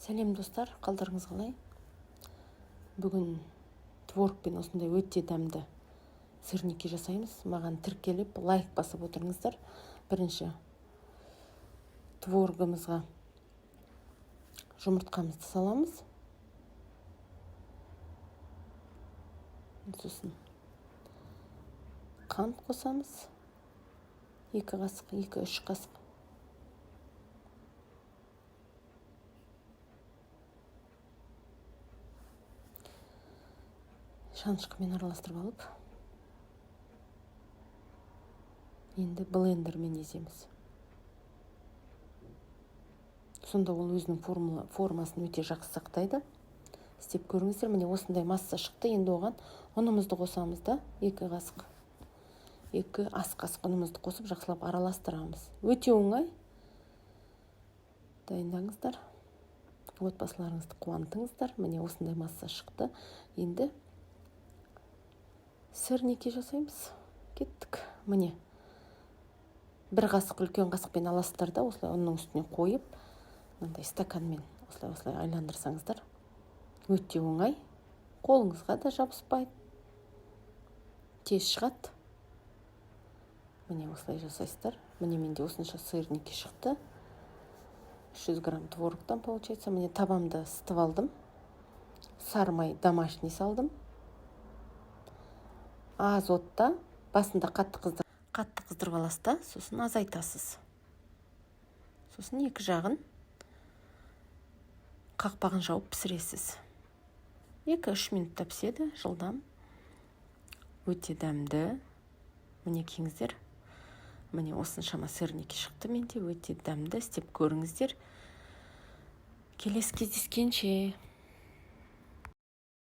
Сәлем достар, қалдарыңыз қалай? Бүгін творогпен осындай өте дәмді сырники жасаймыз. Маған тіркеліп, лайк басып отырыңыздар. Бірінші творогымызға жұмыртқамызды саламыз. Сосын қант қосамыз. 2 қасық, 2-3 қасық. Шанышқымен араластырып алып, енді блендермен еземіз. Сонда ол өзінің формасын өте жақсы сақтайды. Істеп көріңіздер, міне осындай масса шықты. Енді оған ұнымызды қосамыз да, 2 қасық. 2 ас қасық ұнымызды қосып жақсылап араластырамыз. Өте оңай. Дайындаңыздар. Отбасыларыңызды қуантыңыздар. Міне осындай масса шықты. Енді сырники жасаймыз. Кеттік. Міне 1 қасық үлкен қасықпен аласыздар да, осылай ұнның үстіне қойып, мынандай стаканмен осылай айландырсаңыздар, өте оңай. Қолыңызға да жабыспайды. Тез шығады. Міне осылай жасайсыздар. Міне менде осынша сырники шықты. 300 грамм творогтан получается. Міне табамды ысытып алдым. Сармай домашний салдым. Аз отта, басында қатты қыздырып аласыз да, сосын азайтасыз. Сосын 2 жағын қақпағын жауып пісіресіз. 2-3 минутта піседі, жылдам. Өте дәмді. Міне кеңіздер. Міне осыншама сырники шықты менде, өте дәмді. Істеп көріңіздер. Келесі кездескенше.